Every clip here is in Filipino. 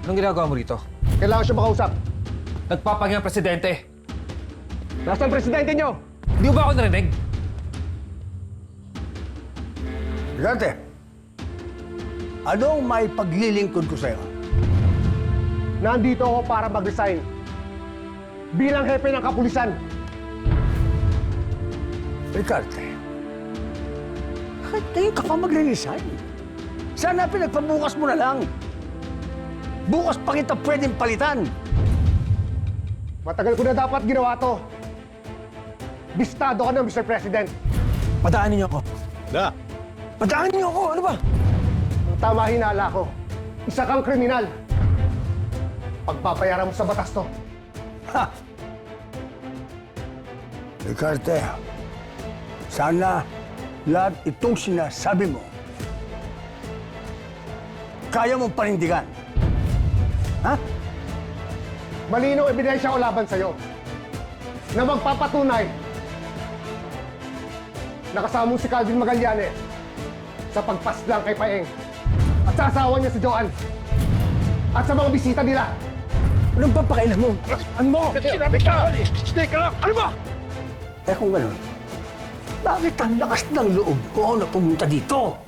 Anong ginagawa mo rito? Kailangan siya makausap. Nagpapahinga ang presidente. Nasaan ang presidente niyo? Di mo ba ako narinig? Brigante, anong may paglilingkod ko sa'yo? Nandito ako para mag-resign. Bilang hepe ng kapulisan. Brigante, bakit ngayon ka pa magre-resign? Sana pinagpabukas mo na lang. Bukas pa kita pwedeng palitan. Matagal ko na dapat ginawa to. Bistado ka na, Mr. President. Padaanin niyo ako. Padaanin niyo ako! Ano ba? Ang tama hinala ko. Isa kang kriminal. Pagpapayaran mo sa batas to. Ha! Brigante, sana lahat itong sinasabi mo kaya mong panindigan. Ha? Malinaw ebidensya ko laban sa'yo na magpapatunay na kasama mo si Calvin Magallanes sa pagpaslang kay Paeng at sa asawa niya si Joanne at sa mga bisita nila. Anong papakailan mo? Ano mo? Sinabi ka! Stay ka lang! Ano ba? Eh kung gano'n, bakit ang lakas ng loob ko na pumunta dito?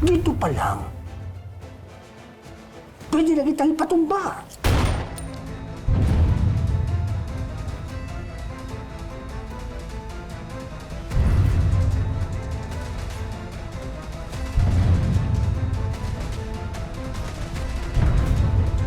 Dito pa lang. Pwede na kitang ipatumba.